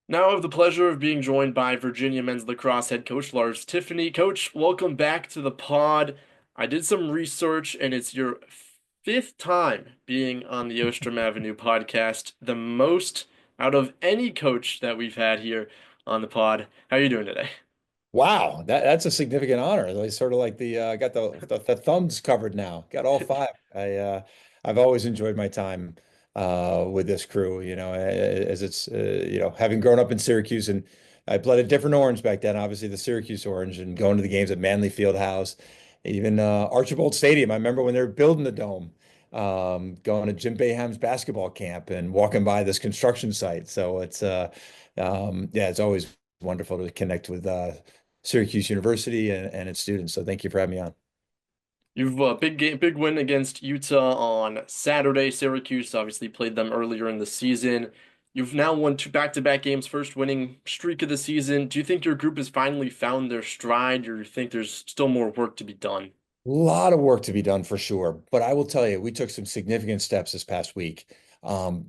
Now I have the pleasure of being joined by Virginia men's lacrosse head coach Lars Tiffany. Coach, welcome back to the pod. I did some research, and it's your fifth time being on the Ostrom Avenue podcast, the most out of any coach that we've had here on the pod. How are you doing today? Wow, that's a significant honor. Like sort of like got the thumbs covered now. Got all five. I've always enjoyed my time with this crew, as it's having grown up in Syracuse, and I bled a different orange back then, obviously the Syracuse orange, and going to the games at Manley Fieldhouse, even Archibald Stadium. I remember when they were building the dome, going to Jim Boeheim's basketball camp and walking by this construction site. So yeah, it's always wonderful to connect with Syracuse University and its students. So thank you for having me on. You've big game, big win against Utah on Saturday. Syracuse obviously played them earlier in the season. You've now won two back-to-back games, first winning streak of the season. Do you think your group has finally found their stride, or do you think there's still more work to be done? A lot of work to be done for sure, but I will tell you, we took some significant steps this past week. Um,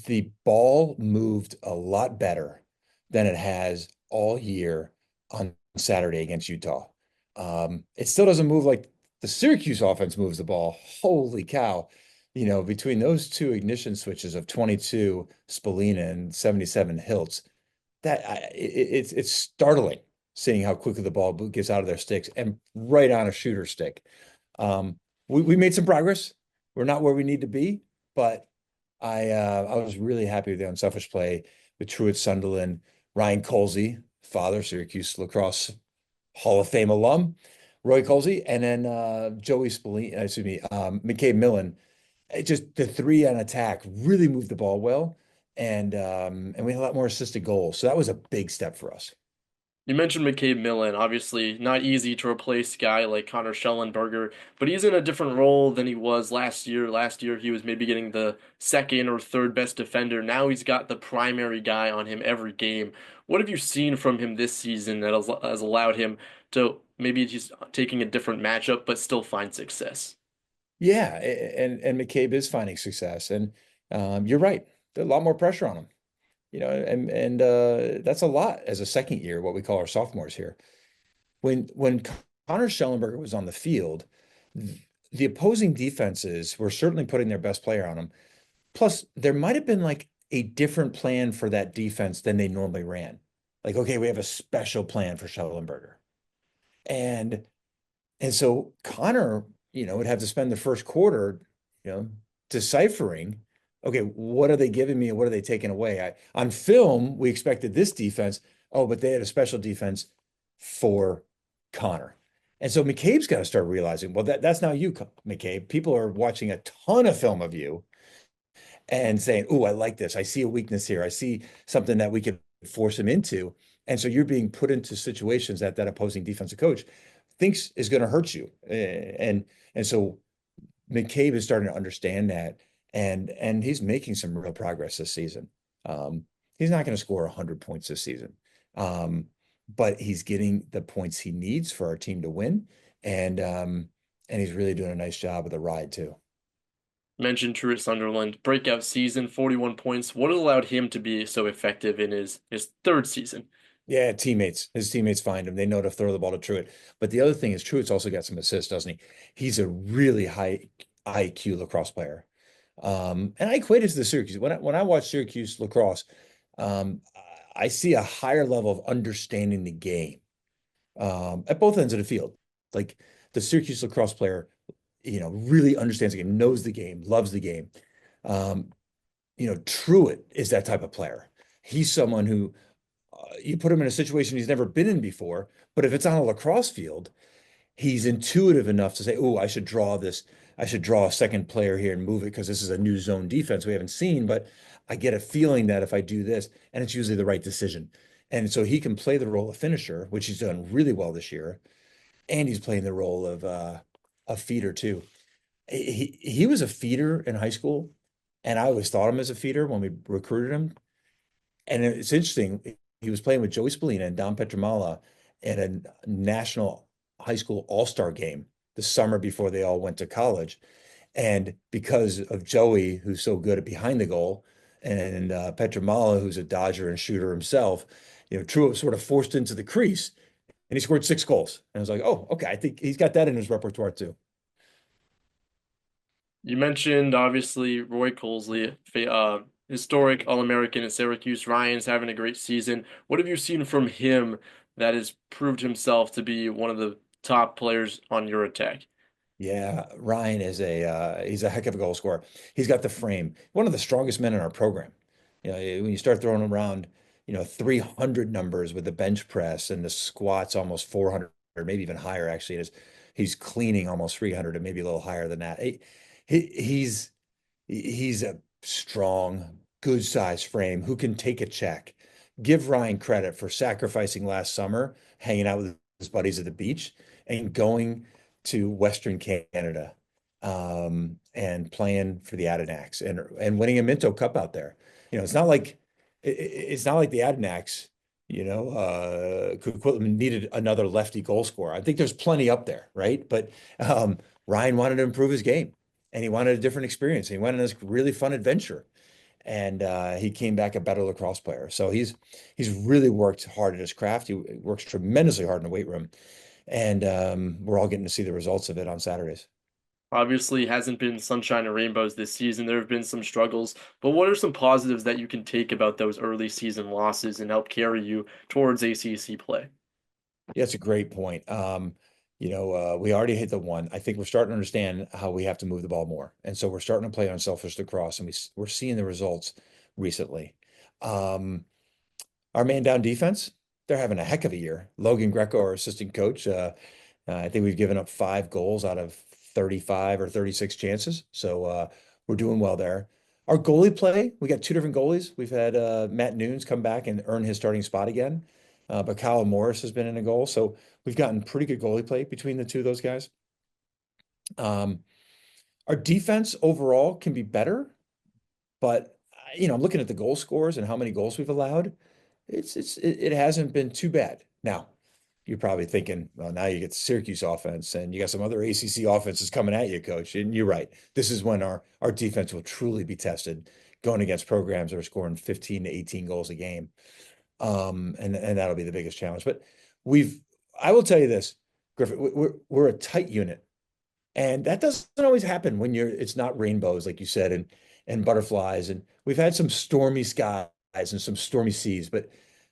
the ball moved a lot better than it has all year on Saturday against Utah. It still doesn't move like the Syracuse offense moves the ball. Holy cow. Between those two ignition switches of 22 Spallina and 77 Hiltz, it's startling seeing how quickly the ball gets out of their sticks and right on a shooter stick. We made some progress. We're not where we need to be, but I was really happy with the unselfish play with Truett Sunderland, Ryan Colsey, father, Syracuse lacrosse Hall of Fame alum, Roy Colsey, and then Joey Spallini, excuse me, McCabe Millen. It just the three on attack really moved the ball well, and we had a lot more assisted goals. So that was a big step for us. You mentioned McCabe Millen, obviously not easy to replace a guy like Connor Schellenberger, but he's in a different role than he was last year. Last year he was maybe getting the second or third best defender. Now he's got the primary guy on him every game. What have you seen from him this season that has allowed him to maybe he's taking a different matchup but still find success? Yeah, and McCabe is finding success, and you're right. There's a lot more pressure on him, and that's a lot as a second year, what we call our sophomores here. When Connor Schellenberger was on the field, the opposing defenses were certainly putting their best player on him. Plus, there might have been like a different plan for that defense than they normally ran. Like, okay, we have a special plan for Schellenberger. And so Connor, would have to spend the first quarter, deciphering, okay, what are they giving me and what are they taking away? On film, we expected this defense. Oh, but they had a special defense for Connor. And so McCabe's got to start realizing, well, that's now you, McCabe. People are watching a ton of film of you and saying, "Oh, I like this. I see a weakness here. I see something that we could force him into." And so you're being put into situations that that opposing defensive coach thinks is going to hurt you. And so McCabe is starting to understand that, and he's making some real progress this season. He's not going to score 100 points this season, but he's getting the points he needs for our team to win, and he's really doing a nice job of the ride too. Mentioned Truett Sunderland, breakout season, 41 points. What allowed him to be so effective in his third season? Yeah, teammates. His teammates find him. They know to throw the ball to Truett. But the other thing is Truett's also got some assists, doesn't he? He's a really high IQ lacrosse player. And I equate it to the Syracuse. When I watch Syracuse lacrosse, um, I see a higher level of understanding the game at both ends of the field. Like the Syracuse lacrosse player, really understands the game, knows the game, loves the game. Um, Truett is that type of player. He's someone who you put him in a situation he's never been in before, but if it's on a lacrosse field, he's intuitive enough to say, "Oh, I should draw this. I should draw a second player here and move it because this is a new zone defense we haven't seen, but I get a feeling that if I do this, and it's usually the right decision." And so he can play the role of finisher, which he's done really well this year, and he's playing the role of a feeder too. He was a feeder in high school, and I always thought him as a feeder when we recruited him. And it's interesting. He was playing with Joey Spallina and Don Petramala at a national high school all-star game the summer before they all went to college. And because of Joey, who's so good at behind the goal, and Petramala, who's a dodger and shooter himself, True sort of forced into the crease, and he scored 6 goals. And I was like, oh, okay, I think he's got that in his repertoire too. You mentioned obviously Roy Colsley, historic All-American at Syracuse. Ryan's having a great season. What have you seen from him that has proved himself to be one of the top players on your attack? Yeah, Ryan is he's a heck of a goal scorer. He's got the frame. One of the strongest men in our program. When you start throwing around, 300 numbers with the bench press and the squats almost 400 or maybe even higher actually. He's cleaning almost 300 and maybe a little higher than that. He's he's a strong, good size frame who can take a check. Give Ryan credit for sacrificing last summer, hanging out with his buddies at the beach and going to Western Canada and playing for the Adirondacks and winning a Minto Cup out there. It's not like the Adirondacks, needed another lefty goal scorer. I think there's plenty up there, right? But Ryan wanted to improve his game and he wanted a different experience. He went on this really fun adventure and he came back a better lacrosse player. So he's really worked hard at his craft. He works tremendously hard in the weight room, and we're all getting to see the results of it on Saturdays. Obviously, hasn't been sunshine and rainbows this season. There have been some struggles, but what are some positives that you can take about those early season losses and help carry you towards ACC play? Yeah, it's a great point. We already hit the one. I think we're starting to understand how we have to move the ball more, and so we're starting to play unselfish lacrosse, and we're seeing the results recently. Um, our man down defense, they're having a heck of a year. Logan Greco, our assistant coach, I think we've given up 5 goals out of 35 or 36 chances. So we're doing well there. Our goalie play, we got 2 different goalies. We've had Matt Nunes come back and earn his starting spot again. But Kyle Morris has been in a goal. So we've gotten pretty good goalie play between the two of those guys. Um, our defense overall can be better, but I'm looking at the goal scores and how many goals we've allowed. It hasn't been too bad. Now, you're probably thinking, well, now you get the Syracuse offense and you got some other ACC offenses coming at you, coach. And you're right. This is when our defense will truly be tested going against programs that are scoring 15 to 18 goals a game. And that'll be the biggest challenge. But I will tell you this, Griffin, we're a tight unit. And that doesn't always happen when it's not rainbows, like you said, and butterflies. And we've had some stormy skies and some stormy seas, but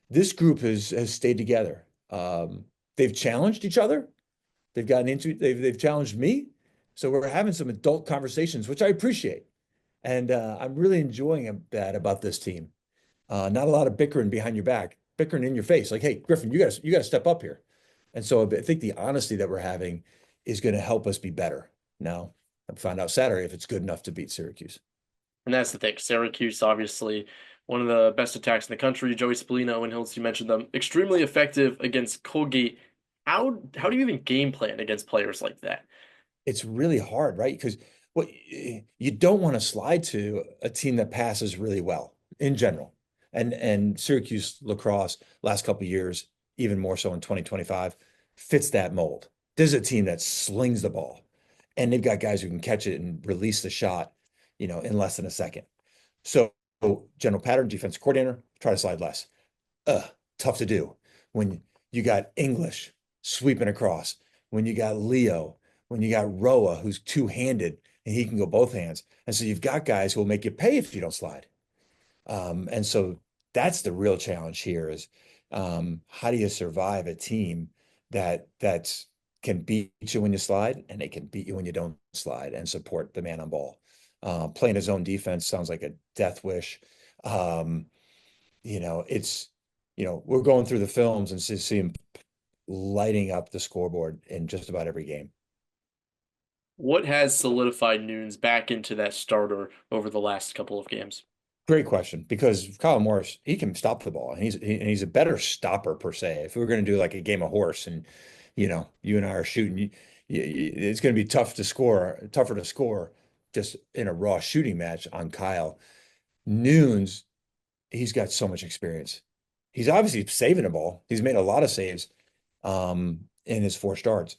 this group has stayed together. They've challenged each other. They've challenged me. So we're having some adult conversations, which I appreciate. And I'm really enjoying that about this team. Not a lot of bickering behind your back, bickering in your face. Like, hey, Griffin, you got to step up here. And so I think the honesty that we're having is going to help us be better. Now, I'll find out Saturday if it's good enough to beat Syracuse. And that's the thing. Syracuse, obviously, one of the best attacks in the country. Joey Spallino and Hills, you mentioned them, extremely effective against Colgate. How do you even game plan against players like that? It's really hard, right? Because what you don't want to slide to a team that passes really well in general. And Syracuse lacrosse last couple of years, even more so in 2025, fits that mold. There's a team that slings the ball and they've got guys who can catch it and release the shot, in less than a second. So general pattern defense coordinator, try to slide less. uh, Tough to do when you got English sweeping across, when you got Leo, when you got Roa, who's two-handed and he can go both hands. And so you've got guys who will make you pay if you don't slide. And so that's the real challenge here is how do you survive a team that can beat you when you slide and they can beat you when you don't slide and support the man on ball. Playing his own defense sounds like a death wish. Um, it's we're going through the films and see him lighting up the scoreboard in just about every game. What has solidified Nunes back into that starter over the last couple of games? Great question, because Kyle Morris, he can stop the ball, and he's a better stopper per se. If we were going to do like a game of horse, and you and I are shooting, it's going to be tougher to score just in a raw shooting match on Kyle. Nunes, he's got so much experience. He's obviously saving the ball. He's made a lot of saves in his 4 starts,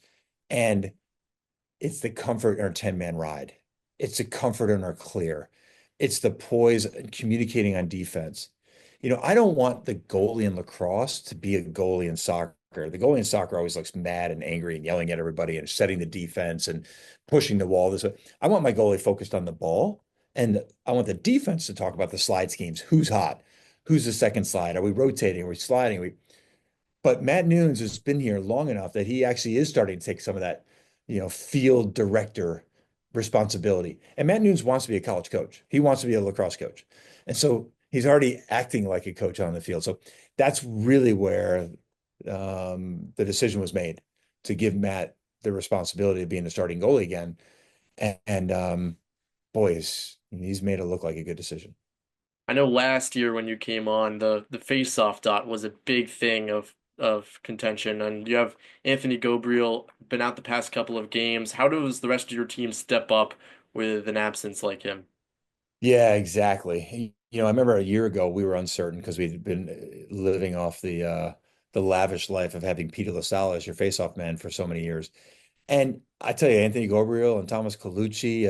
and it's the comfort in our 10-man ride. It's the comfort in our clear. it's the poise and communicating on defense. I don't want the goalie in lacrosse to be a goalie in soccer. The goalie in soccer always looks mad and angry and yelling at everybody and setting the defense and pushing the wall this way. I want my goalie focused on the ball, and I want the defense to talk about the slide schemes. Who's hot? Who's the second slide? Are we rotating? Are we sliding? But Matt Nunes has been here long enough that he actually is starting to take some of that, field director responsibility. And Matt Nunes wants to be a college coach. He wants to be a lacrosse coach. And so he's already acting like a coach on the field. So that's really where the decision was made to give Matt the responsibility of being the starting goalie again. And boy, he's made it look like a good decision. I know last year when you came on, the face-off dot was a big thing of contention, and you have Anthony Gabriel been out the past couple of games. How does the rest of your team step up with an absence like him? Yeah, exactly. I remember a year ago we were uncertain because we'd been living off the lavish life of having Peter LaSalle as your faceoff man for so many years. And I tell you, Anthony Gabriel and Thomas Colucci,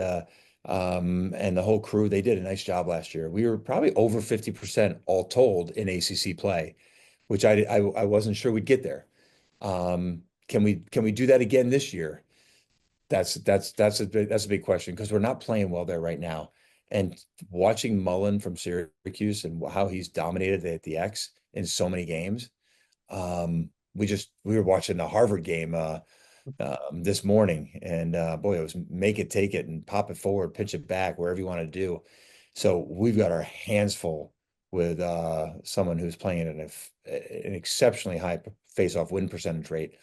and the whole crew, they did a nice job last year. We were probably over 50% all told in ACC play, which I wasn't sure we'd get there. Can we do that again this year? That's a big question because we're not playing well there right now. And watching Mullen from Syracuse and how he's dominated at the X in so many games, we were watching the Harvard game this morning, and boy, it was make it, take it, and pop it forward, pitch it back, wherever you want to do. So we've got our hands full with someone who's playing at an exceptionally high face-off win percentage rate.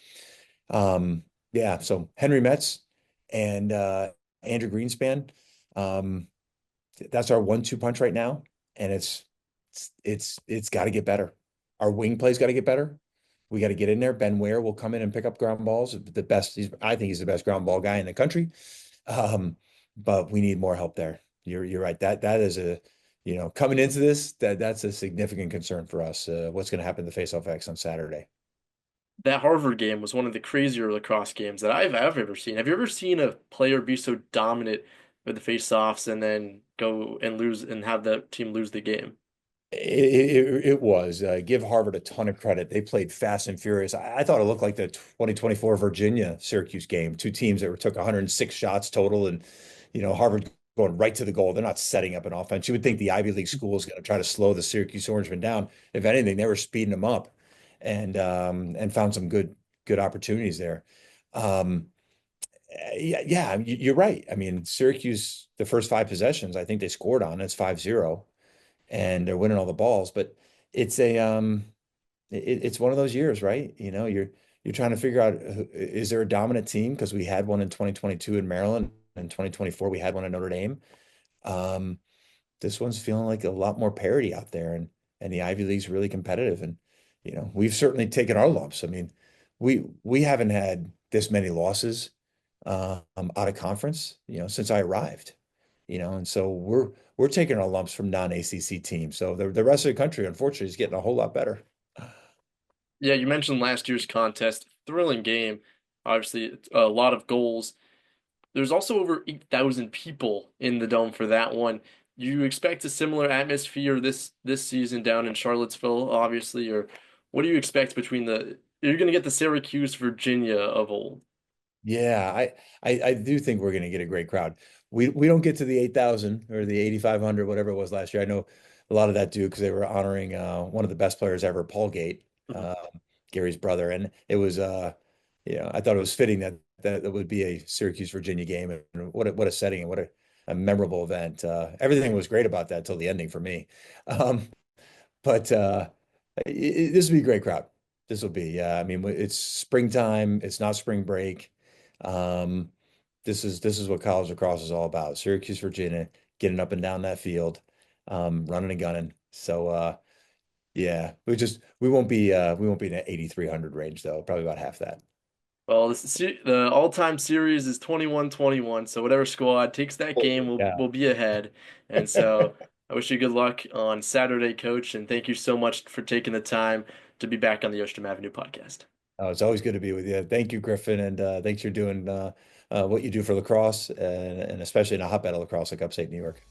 Yeah, so Henry Metz and Andrew Greenspan, um, that's our 1-2 punch right now, and it's got to get better. Our wing play's got to get better. We got to get in there. Ben Ware will come in and pick up ground balls. The best, I think he's the best ground ball guy in the country. Um, but we need more help there. You're right. That is coming into this, that's a significant concern for us. What's going to happen to Face Off X on Saturday? That Harvard game was one of the crazier lacrosse games that I've ever seen. Have you ever seen a player be so dominant with the face-offs and then go and lose and have the team lose the game? It was give Harvard a ton of credit. They played fast and furious. I thought it looked like the 2024 Virginia Syracuse game. Two teams that took 106 shots total, and Harvard going right to the goal. They're not setting up an offense. You would think the Ivy League school is going to try to slow the Syracuse Orangemen down. If anything, they were speeding them up, and found some good opportunities there. Um, yeah, you're right. I mean, Syracuse, the first five possessions, I think they scored on. It's 5-0 and they're winning all the balls. But it's it's one of those years, right? You're trying to figure out is there a dominant team? Because we had one in 2022 in Maryland, and 2024 we had one in Notre Dame. Um, this one's feeling like a lot more parity out there, and the Ivy League's really competitive. And we've certainly taken our lumps. I mean, we haven't had this many losses out of conference, since I arrived. And so we're taking our lumps from non-ACC teams. So the rest of the country, unfortunately, is getting a whole lot better. Yeah, you mentioned last year's contest. Thrilling game. Obviously, it's a lot of goals. There's also over 8,000 people in the dome for that one. You expect a similar atmosphere this season down in Charlottesville, obviously, or what do you expect between the you're going to get the Syracuse, Virginia of old. Yeah, I do think we're going to get a great crowd. We don't get to the 8,000 or the 8,500, whatever it was last year. I know a lot of that due because they were honoring one of the best players ever, Paul Gate, Mhm. Gary's brother, and it was I thought it was fitting that would be a Syracuse Virginia game, and what a setting and what a memorable event. Everything was great about that till the ending for me. Um, but this will be a great crowd. This will be, yeah. I mean, it's springtime. It's not spring break. Um, this is what college lacrosse is all about. Syracuse, Virginia, getting up and down that field, running and gunning. So yeah, we won't be in the 8,300 range though. Probably about half that. Well, the all-time series is 21-21, so whatever squad takes that game will Yeah. will be ahead. And so I wish you good luck on Saturday, Coach, and thank you so much for taking the time to be back on the Ostrom Avenue podcast. Oh, it's always good to be with you. Thank you, Griffin, and thanks for doing what you do for lacrosse, and especially in a hotbed of lacrosse like upstate New York.